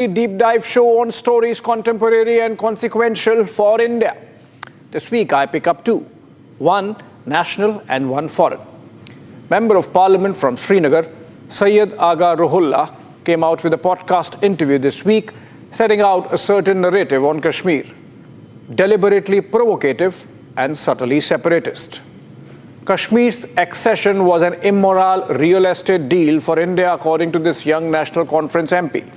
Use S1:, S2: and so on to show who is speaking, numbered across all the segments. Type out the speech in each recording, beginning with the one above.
S1: Deep dive show on stories contemporary and consequential for India. This week I pick up two, one national and one foreign. Member of Parliament from Srinagar, Syed Aga Ruhullah, came out with a podcast interview this week setting out a certain narrative on Kashmir, deliberately provocative and subtly separatist. Kashmir's accession was an immoral real estate deal for India, according to this young National Conference MP.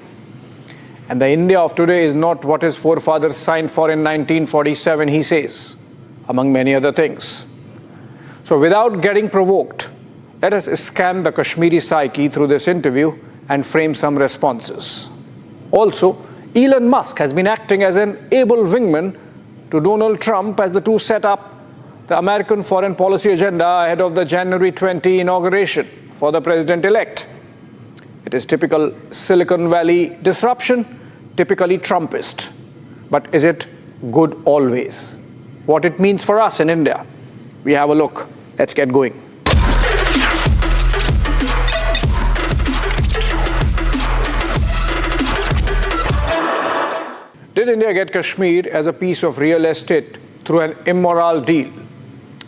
S1: And the India of today is not what his forefathers signed for in 1947, he says, among many other things. So without getting provoked, let us scan the Kashmiri psyche through this interview and frame some responses. Also, Elon Musk has been acting as an able wingman to Donald Trump as the two set up the American foreign policy agenda ahead of the January 20 inauguration for the president-elect. It is typical Silicon Valley disruption, typically Trumpist. But is it good always? What it means for us in India? We have a look. Let's get going. Did India get Kashmir as a piece of real estate through an immoral deal?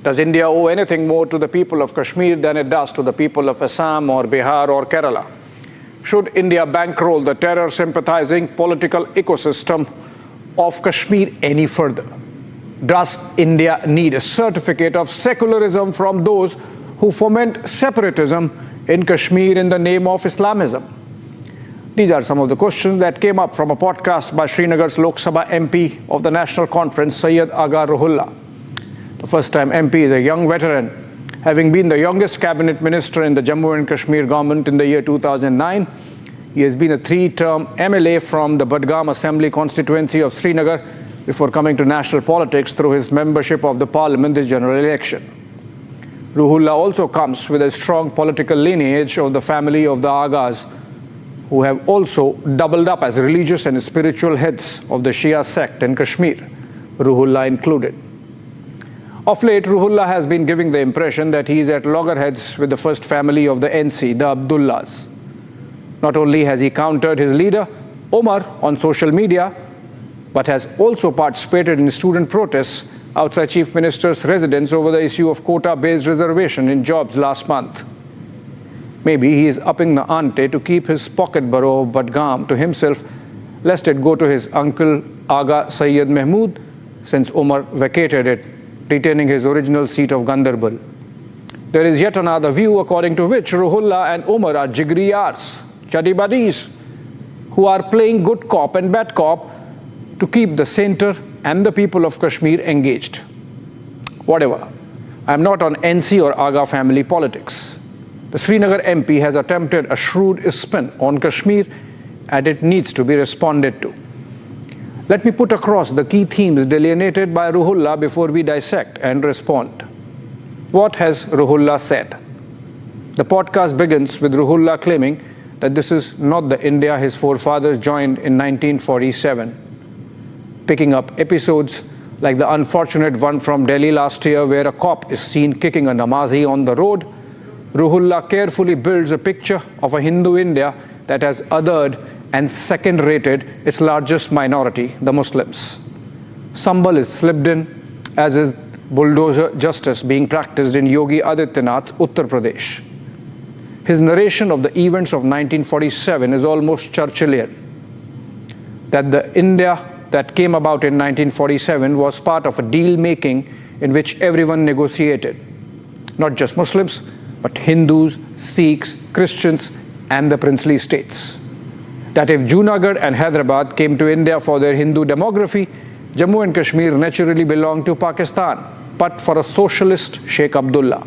S1: Does India owe anything more to the people of Kashmir than it does to the people of Assam or Bihar or Kerala? Should India bankroll the terror-sympathizing political ecosystem of Kashmir any further? Does India need a certificate of secularism from those who foment separatism in Kashmir in the name of Islamism? These are some of the questions that came up from a podcast by Srinagar's Lok Sabha MP of the National Conference, Syed Aga Ruhullah. The first-time MP is a young veteran, having been the youngest cabinet minister in the Jammu and Kashmir government in the year 2009. He has been a three-term MLA from the Budgam Assembly constituency of Srinagar before coming to national politics through his membership of the parliament this general election. Ruhullah also comes with a strong political lineage of the family of the Agas, who have also doubled up as religious and spiritual heads of the Shia sect in Kashmir, Ruhullah included. Of late, Ruhullah has been giving the impression that he is at loggerheads with the first family of the NC, the Abdullahs. Not only has he countered his leader, Omar, on social media, but has also participated in student protests outside Chief Minister's residence over the issue of quota-based reservation in jobs last month. Maybe he is upping the ante to keep his pocket borough of Budgam to himself, lest it go to his uncle Aga Sayyid Mahmood, since Omar vacated it, retaining his original seat of Gandarbal. There is yet another view according to which Ruhullah and Omar are jigri yars, chuddy buddies, who are playing good cop and bad cop to keep the centre and the people of Kashmir engaged. Whatever, I am not on NC or Aga family politics. The Srinagar MP has attempted a shrewd spin on Kashmir, and it needs to be responded to. Let me put across the key themes delineated by Ruhullah before we dissect and respond. What has Ruhullah said? The podcast begins with Ruhullah claiming that this is not the India his forefathers joined in 1947, picking up episodes like the unfortunate one from Delhi last year where a cop is seen kicking a Namazi on the road. Ruhullah carefully builds a picture of a Hindu India that has othered and second-rated its largest minority, the Muslims. Sambal is slipped in, as is bulldozer justice being practiced in Yogi Adityanath's Uttar Pradesh. His narration of the events of 1947 is almost Churchillian, that the India that came about in 1947 was part of a deal-making in which everyone negotiated, not just Muslims, but Hindus, Sikhs, Christians, and the princely states. That if Junagadh and Hyderabad came to India for their Hindu demography, Jammu and Kashmir naturally belonged to Pakistan, but for a socialist Sheikh Abdullah.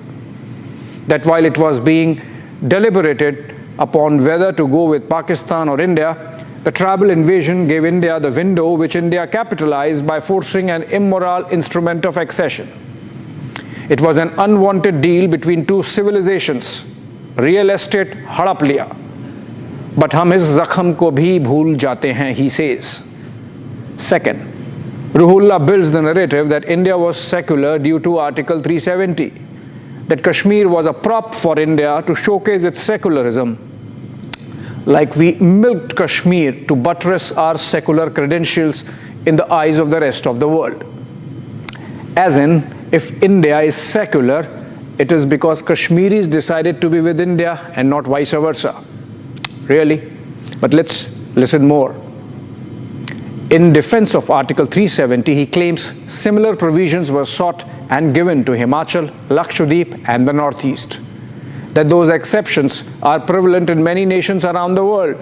S1: That while it was being deliberated upon whether to go with Pakistan or India, the tribal invasion gave India the window which India capitalized by forcing an immoral instrument of accession. It was an unwanted deal between two civilizations, real estate हड़प लिया. But हम इस जख्म को भी भूल जाते हैं, he says. Second, Ruhullah builds the narrative that India was secular due to Article 370, that Kashmir was a prop for India to showcase its secularism, like we milked Kashmir to buttress our secular credentials in the eyes of the rest of the world. As in, if India is secular, it is because Kashmiris decided to be with India and not vice versa. Really? But let's listen more. In defense of Article 370, he claims similar provisions were sought and given to Himachal, Lakshadweep, and the Northeast. That those exceptions are prevalent in many nations around the world,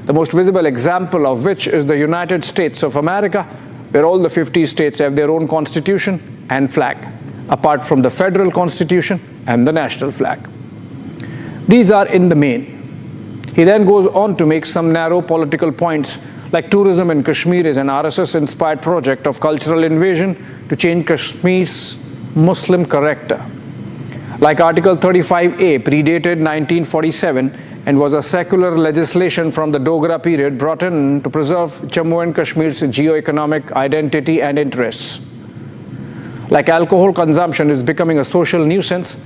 S1: the most visible example of which is the United States of America, where all the 50 states have their own constitution and flag, apart from the federal constitution and the national flag. These are in the main. He then goes on to make some narrow political points, like tourism in Kashmir is an RSS-inspired project of cultural invasion to change Kashmir's Muslim character. Like Article 35A predated 1947 and was a secular legislation from the Dogra period brought in to preserve Jammu and Kashmir's geo-economic identity and interests. Like alcohol consumption is becoming a social nuisance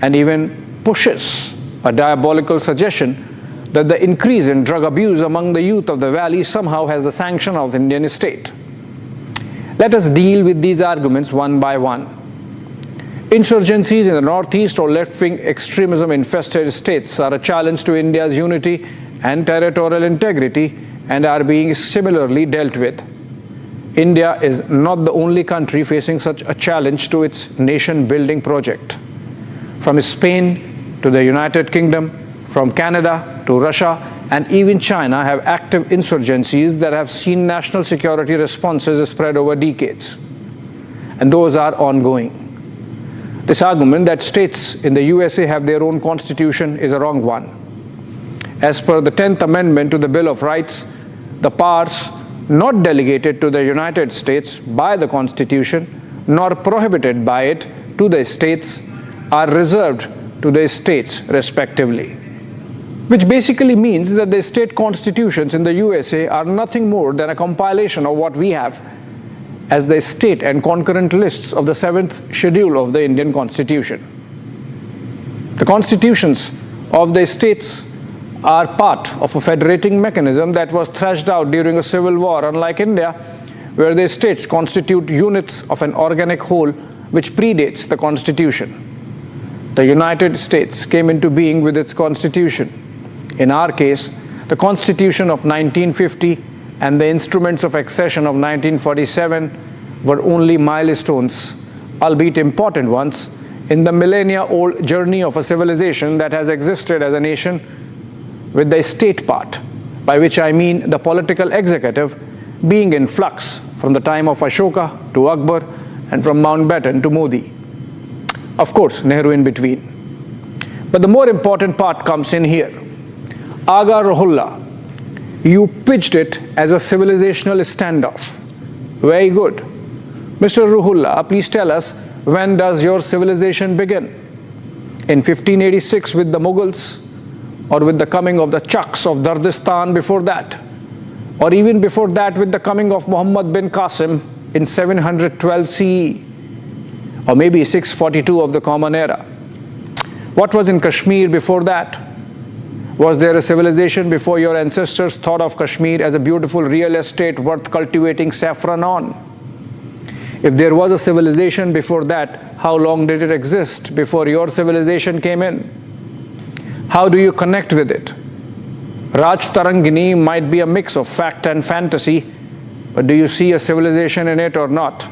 S1: and even pushes a diabolical suggestion that the increase in drug abuse among the youth of the valley somehow has the sanction of the Indian state. Let us deal with these arguments one by one. Insurgencies in the northeast or left-wing extremism-infested states are a challenge to India's unity and territorial integrity and are being similarly dealt with. India is not the only country facing such a challenge to its nation-building project. From Spain to the United Kingdom, from Canada to Russia, and even China have active insurgencies that have seen national security responses spread over decades. And those are ongoing. This argument that states in the USA have their own constitution is a wrong one. As per the 10th Amendment to the Bill of Rights, the powers not delegated to the United States by the Constitution, nor prohibited by it to the states, are reserved to the states respectively. Which basically means that the state constitutions in the USA are nothing more than a compilation of what we have as the state and concurrent lists of the 7th schedule of the Indian Constitution. The constitutions of the states are part of a federating mechanism that was thrashed out during a civil war, unlike India, where the states constitute units of an organic whole which predates the Constitution. The United States came into being with its Constitution. In our case, the Constitution of 1950 and the instruments of accession of 1947 were only milestones, albeit important ones, in the millennia-old journey of a civilization that has existed as a nation with the state part, by which I mean the political executive, being in flux from the time of Ashoka to Akbar and from Mountbatten to Modi. Of course, Nehru in between. But the more important part comes in here. Aga Ruhullah, you pitched it as a civilizational standoff. Very good. Mr. Ruhullah, please tell us, when does your civilization begin? In 1586 with the Mughals, or with the coming of the Chucks of Dardistan before that, or even before that with the coming of Muhammad bin Qasim in 712 CE, or maybe 642 of the Common Era. What was in Kashmir before that? Was there a civilization before your ancestors thought of Kashmir as a beautiful real estate worth cultivating saffron on? If there was a civilization before that, how long did it exist before your civilization came in? How do you connect with it? Raj Tarangini might be a mix of fact and fantasy, but do you see a civilization in it or not?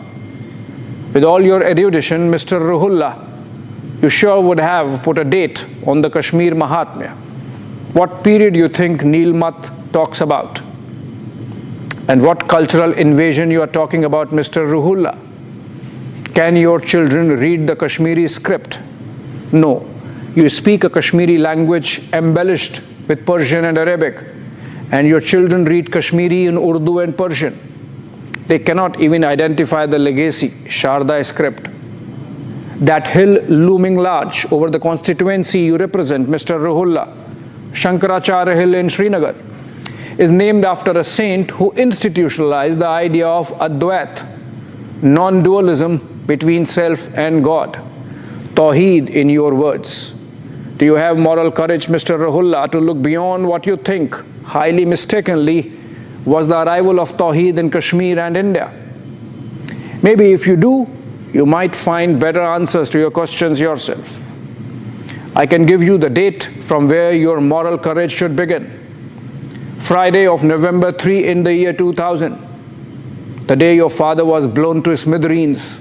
S1: With all your erudition, Mr. Ruhullah, you sure would have put a date on the Kashmir Mahatmya. What period you think Nilmat talks about? And what cultural invasion you are talking about, Mr. Ruhullah? Can your children read the Kashmiri script? No. You speak a Kashmiri language embellished with Persian and Arabic, and your children read Kashmiri in Urdu and Persian. They cannot even identify the legacy, Sharda script. That hill looming large over the constituency you represent, Mr. Ruhullah, Shankaracharya Hill in Srinagar, is named after a saint who institutionalized the idea of Advait, non-dualism between self and God. Tawheed in your words. Do you have moral courage, Mr. Ruhullah, to look beyond what you think, highly mistakenly, was the arrival of Tawheed in Kashmir and India? Maybe if you do, you might find better answers to your questions yourself. I can give you the date from where your moral courage should begin. Friday of November 3 in the year 2000, the day your father was blown to smithereens.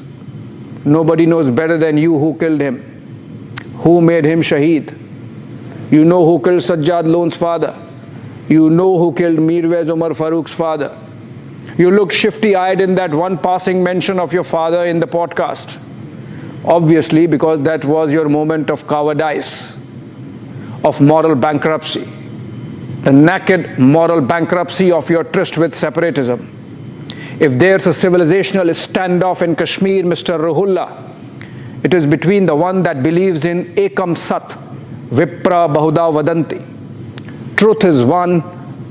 S1: Nobody knows better than you who killed him, who made him Shaheed. You know who killed Sajjad Lone's father. You know who killed Mirwaiz Umar Farooq's father. You looked shifty-eyed in that one passing mention of your father in the podcast. Obviously, because that was your moment of cowardice, of moral bankruptcy, the naked moral bankruptcy of your tryst with separatism. If there's a civilizational standoff in Kashmir, Mr. Ruhullah, it is between the one that believes in Ekam Sat, Vipra Bahuda Vadanti. Truth is one,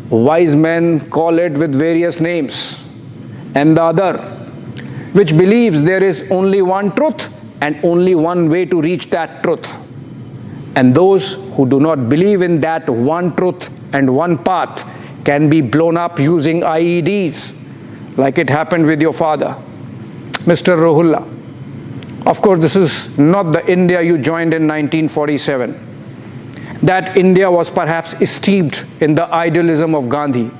S1: wise men call it with various names, and the other, which believes there is only one truth and only one way to reach that truth. And those who do not believe in that one truth and one path can be blown up using IEDs, like it happened with your father, Mr. Ruhullah. Of course, this is not the India you joined in 1947. That India was perhaps steeped in the idealism of Gandhi.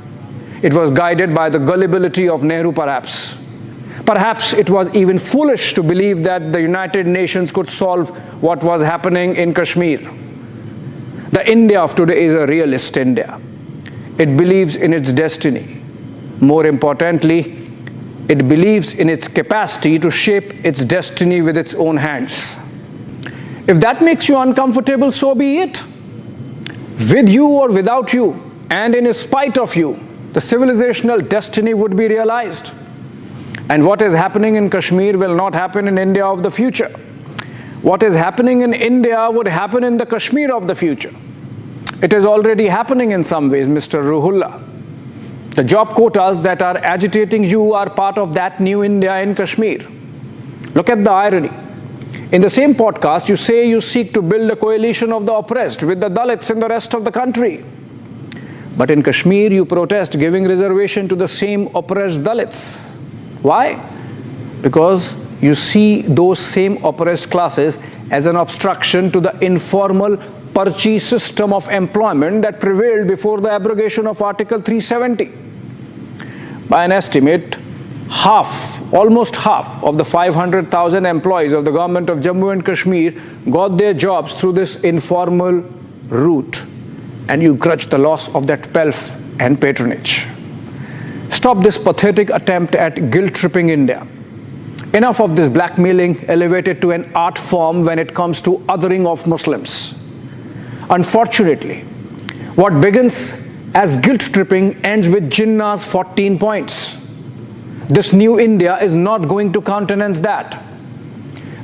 S1: It was guided by the gullibility of Nehru, perhaps. Perhaps it was even foolish to believe that the United Nations could solve what was happening in Kashmir. The India of today is a realist India. It believes in its destiny. More importantly, it believes in its capacity to shape its destiny with its own hands. If that makes you uncomfortable, so be it. With you or without you, and in spite of you, the civilizational destiny would be realized. And what is happening in Kashmir will not happen in India of the future. What is happening in India would happen in the Kashmir of the future. It is already happening in some ways, Mr. Ruhullah. The job quotas that are agitating you are part of that new India in Kashmir. Look at the irony. In the same podcast, you say you seek to build a coalition of the oppressed with the Dalits in the rest of the country. But in Kashmir, you protest giving reservation to the same oppressed Dalits. Why? Because you see those same oppressed classes as an obstruction to the informal Parchi system of employment that prevailed before the abrogation of Article 370. By an estimate, almost half of the 500,000 employees of the government of Jammu and Kashmir got their jobs through this informal route, and you grudge the loss of that pelf and patronage. Stop this pathetic attempt at guilt-tripping India. Enough of this blackmailing elevated to an art form when it comes to othering of Muslims. Unfortunately, what begins as guilt-tripping ends with Jinnah's 14 points. This new India is not going to countenance that.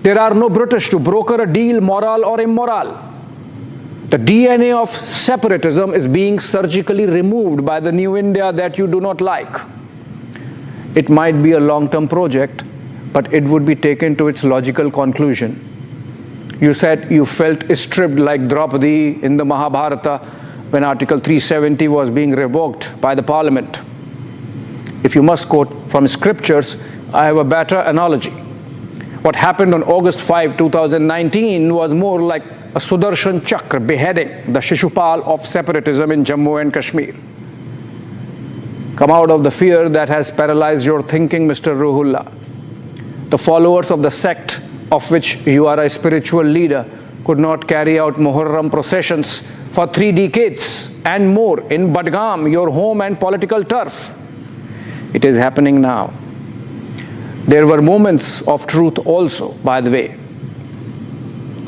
S1: There are no British to broker a deal, moral or immoral. The DNA of separatism is being surgically removed by the new India that you do not like. It might be a long-term project, but it would be taken to its logical conclusion. You said you felt stripped like Draupadi in the Mahabharata when Article 370 was being revoked by the Parliament. If you must quote from scriptures, I have a better analogy. What happened on August 5, 2019 was more like a Sudarshan Chakra beheading, the Shishupal of separatism in Jammu and Kashmir. Come out of the fear that has paralyzed your thinking, Mr. Ruhullah. The followers of the sect of which you are a spiritual leader could not carry out Muharram processions for 3 decades and more in Badgam, your home and political turf. It is happening now. There were moments of truth also, by the way.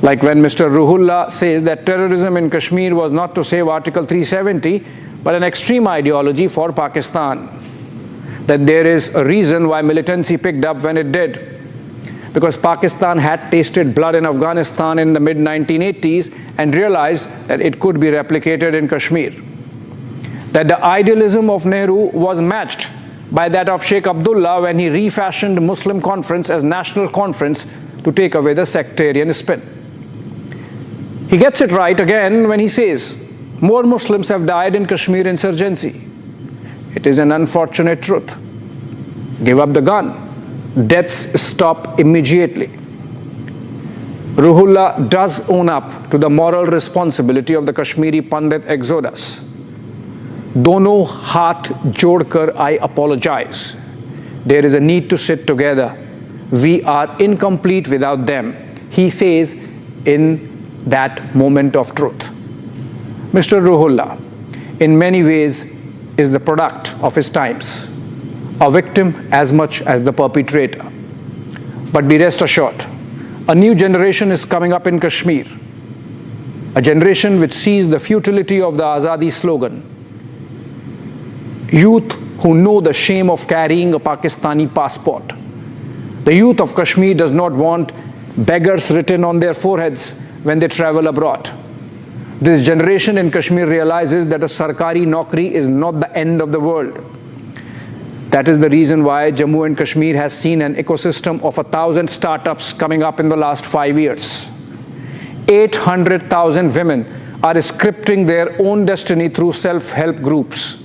S1: Like when Mr. Ruhullah says that terrorism in Kashmir was not to save Article 370, but an extreme ideology for Pakistan. That there is a reason why militancy picked up when it did. Because Pakistan had tasted blood in Afghanistan in the mid-1980s and realized that it could be replicated in Kashmir. That the idealism of Nehru was matched by that of Sheikh Abdullah when he refashioned Muslim conference as national conference to take away the sectarian spin. He gets it right again when he says, more Muslims have died in Kashmir insurgency. It is an unfortunate truth. Give up the gun. Deaths stop immediately. Ruhollah does own up to the moral responsibility of the Kashmiri Pandit exodus. Dono haath jodkar I apologize. There is a need to sit together. We are incomplete without them, he says in that moment of truth. Mr. Ruhollah, in many ways, is the product of his times, a victim as much as the perpetrator. But be rest assured, a new generation is coming up in Kashmir, a generation which sees the futility of the Azadi slogan. Youth who know the shame of carrying a Pakistani passport. The youth of Kashmir does not want beggars written on their foreheads when they travel abroad. This generation in Kashmir realizes that a Sarkari Naukri is not the end of the world. That is the reason why Jammu and Kashmir has seen an ecosystem of 1,000 startups coming up in the last 5 years. 800,000 women are scripting their own destiny through self-help groups.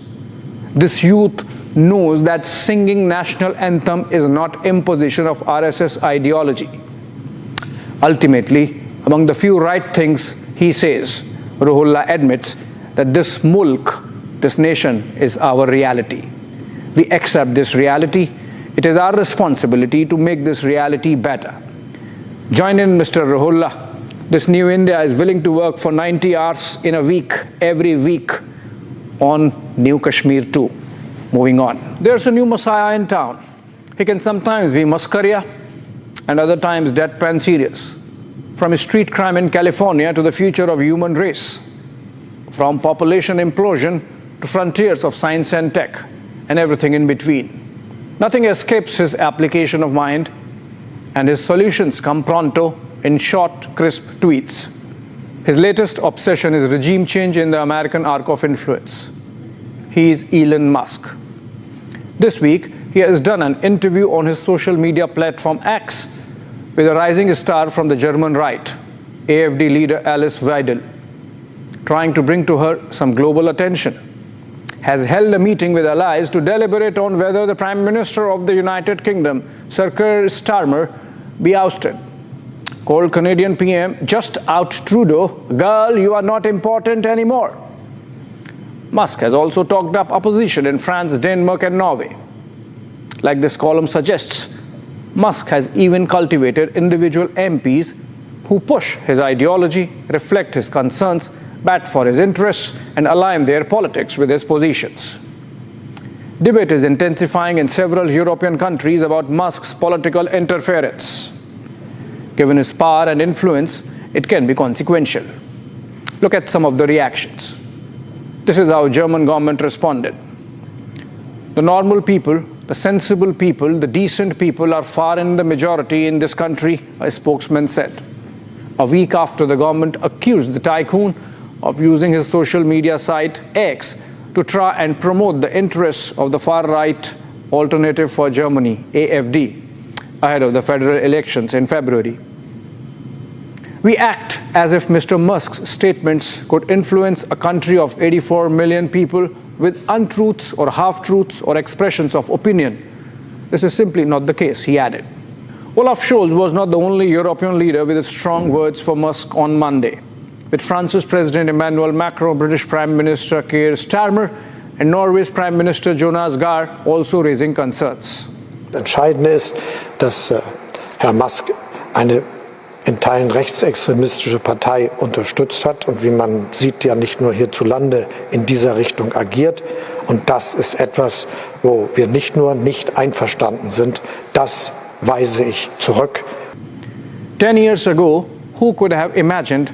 S1: This youth knows that singing national anthem is not imposition of RSS ideology. Ultimately, among the few right things he says, Ruhollah admits that this mulk, this nation, is our reality. We accept this reality. It is our responsibility to make this reality better. Join in, Mr. Ruhollah. This new India is willing to work for 90 hours in a week, every week, on New Kashmir too. Moving on. There's a new messiah in town. He can sometimes be mascaria and other times deadpan serious. From street crime in California to the future of human race. From population implosion to frontiers of science and tech and everything in between. Nothing escapes his application of mind, and his solutions come pronto in short, crisp tweets. His latest obsession is regime change in the American arc of influence. He is Elon Musk. This week, he has done an interview on his social media platform X with a rising star from the German right, AfD leader Alice Weidel, trying to bring to her some global attention. Has held a meeting with allies to deliberate on whether the Prime Minister of the United Kingdom, Sir Keir Starmer, be ousted. Called Canadian PM, just out Trudeau, girl, you are not important anymore. Musk has also talked up opposition in France, Denmark, and Norway. Like this column suggests, Musk has even cultivated individual MPs who push his ideology, reflect his concerns, bat for his interests, and align their politics with his positions. Debate is intensifying in several European countries about Musk's political interference. Given his power and influence, it can be consequential. Look at some of the reactions. This is how German government responded. The normal people, the sensible people, the decent people are far in the majority in this country, a spokesman said. A week after the government accused the tycoon of using his social media site X to try and promote the interests of the far-right Alternative for Germany, AfD, ahead of the federal elections in February. We act as if Mr. Musk's statements could influence a country of 84 million people with untruths or half-truths or expressions of opinion. This is simply not the case, he added. Olaf Scholz was not the only European leader with strong words for Musk on Monday, with France's President Emmanuel Macron, British Prime Minister Keir Starmer, and Norway's Prime Minister Jonas Gahr also raising concerns.
S2: Entscheidend ist, dass Herr Musk eine in Teilen rechtsextremistische Partei unterstützt hat und wie man sieht, ja nicht nur hierzulande in dieser Richtung agiert. Und das ist etwas, wo wir nicht nur nicht einverstanden sind. Das weise ich zurück.
S1: 10 years ago, who could have imagined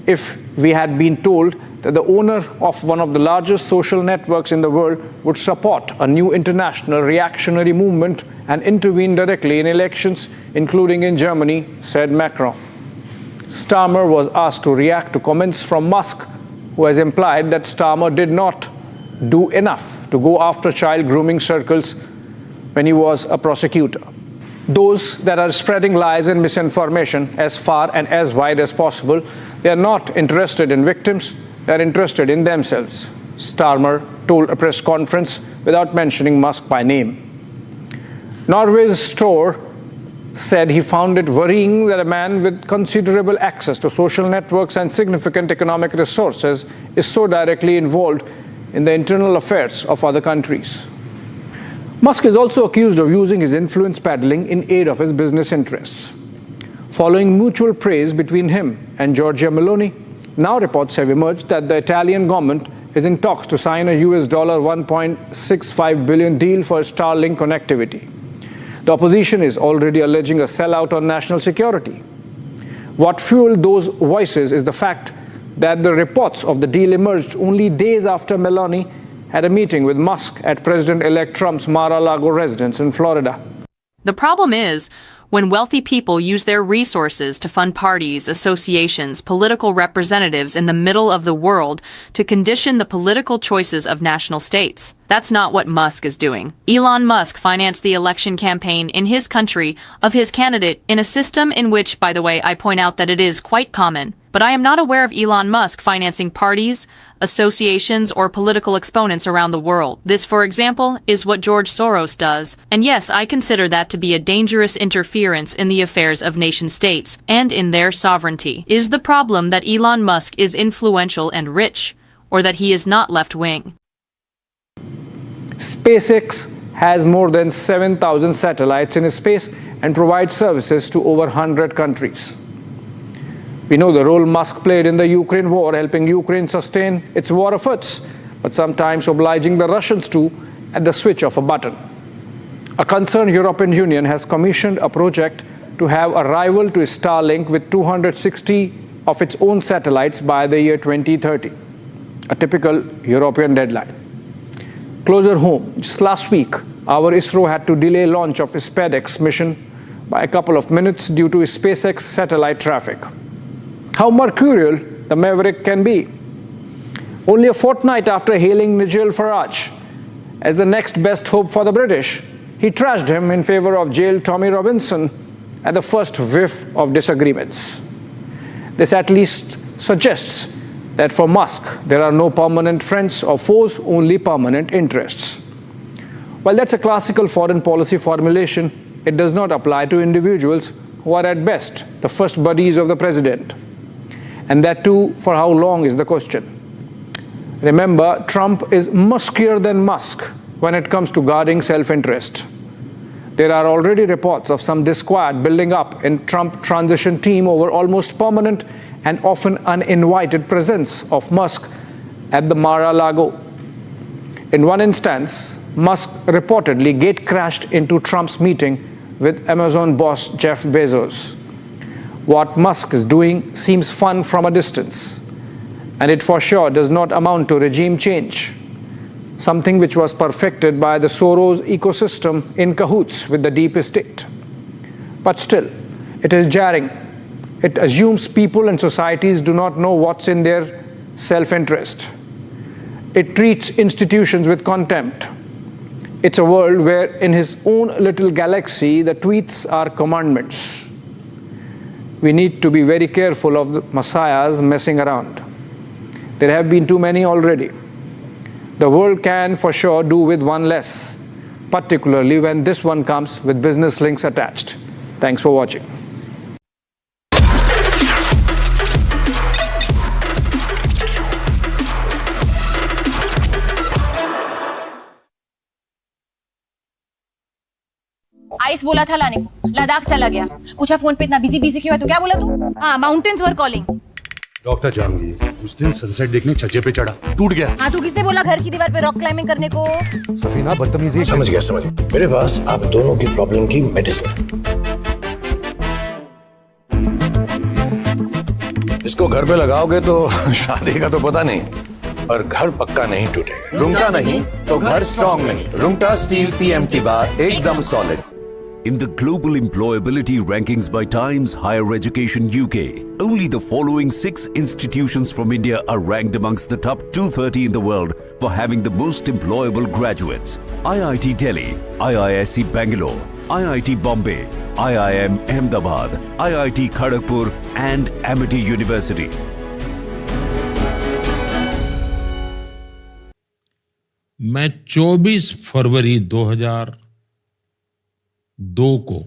S1: if we had been told that the owner of one of the largest social networks in the world would support a new international reactionary movement and intervene directly in elections, including in Germany, said Macron. Starmer was asked to react to comments from Musk, who has implied that Starmer did not do enough to go after child grooming circles when he was a prosecutor. those that are spreading lies and misinformation as far and as wide as possible. They are not interested in victims, they are interested in themselves, Starmer told a press conference without mentioning Musk by name. Norway's Store said he found it worrying that a man with considerable access to social networks and significant economic resources is so directly involved in the internal affairs of other countries. Musk is also accused of using his influence peddling in aid of his business interests. Following mutual praise between him and Giorgia Meloni, now reports have emerged that the Italian government is in talks to sign a US $1.65 billion deal for Starlink connectivity. The opposition is already alleging a sellout on national security. What fueled those voices is the fact that the reports of the deal emerged only days after Meloni had a meeting with Musk at President-elect Trump's Mar-a-Lago residence in Florida.
S3: The problem is, when wealthy people use their resources to fund parties, associations, political representatives in the middle of the world to condition the political choices of national states. That's not what Musk is doing. Elon Musk financed the election campaign in his country of his candidate in a system in which, by the way, I point out that it is quite common. But I am not aware of Elon Musk financing parties, associations, or political exponents around the world. This, for example, is what George Soros does. And yes, I consider that to be a dangerous interference in the affairs of nation-states and in their sovereignty. Is the problem that Elon Musk is influential and rich, or that he is not left-wing?
S1: SpaceX has more than 7,000 satellites in space and provides services to over 100 countries. We know the role Musk played in the Ukraine war, helping Ukraine sustain its war efforts, but sometimes obliging the Russians too at the switch of a button. A concerned European Union has commissioned a project to have a rival to Starlink with 260 of its own satellites by the year 2030, a typical European deadline. Closer home, just last week, our ISRO had to delay launch of its SpaceX mission by a couple of minutes due to SpaceX satellite traffic. How mercurial the maverick can be. Only a fortnight after hailing Nigel Farage as the next best hope for the British, he trashed him in favor of jailed Tommy Robinson at the first whiff of disagreements. This at least suggests that for Musk, there are no permanent friends or foes, only permanent interests. While that's a classical foreign policy formulation, it does not apply to individuals who are at best the first buddies of the president. And that too, for how long is the question. Remember, Trump is muskier than Musk when it comes to guarding self-interest. There are already reports of some disquiet building up in Trump transition team over almost permanent and often uninvited presence of Musk at the Mar-a-Lago. In one instance, Musk reportedly gate-crashed into Trump's meeting with Amazon boss Jeff Bezos. What Musk is doing seems fun from a distance, and it for sure does not amount to regime change, something which was perfected by the Soros ecosystem in cahoots with the deep state. But still, it is jarring. It assumes people and societies do not know what's in their self-interest. It treats institutions with contempt. It's a world where, in his own little galaxy, the tweets are commandments. We need to be very careful of the messiahs messing around. There have been too many already. The world can for sure do with one less, particularly when this one comes with business links attached. Thanks for watching.
S4: Ice बोला था लाने को, लद्दाख चला गया, पूछा phone पे इतना busy क्यों है, तो क्या बोला तू? हाँ, माउंटेन्स वर कॉलिंग।
S5: डॉक्टर जहांगीर उस दिन सनसेट देखने छज्जे पे चढ़ा, टूट गया।
S4: हाँ, तो किसने बोला घर की दीवार पे रॉक क्लाइंबिंग करने को?
S5: सफीना बदतमीजी।
S6: समझ गया। मेरे पास आप दोनों की प्रॉब्लम की मेडिसिन है। इसको घर पे लगाओगे तो शादी का तो पता नहीं, पर घर पक्का नहीं टूटेगा।
S7: रुंगटा नहीं तो घर स्ट्रॉन्ग नहीं। रुंगटा स्टील TMT बार एकदम solid.
S8: In the global employability rankings by Times Higher Education UK, only the following 6 institutions from India are ranked amongst the top 230 in the world for having the most employable graduates: IIT Delhi, IISc Bangalore, IIT Bombay, IIM Ahmedabad, IIT Kharagpur and Amity University.
S9: मैं 24 फरवरी 2002 को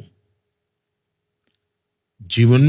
S9: जीवन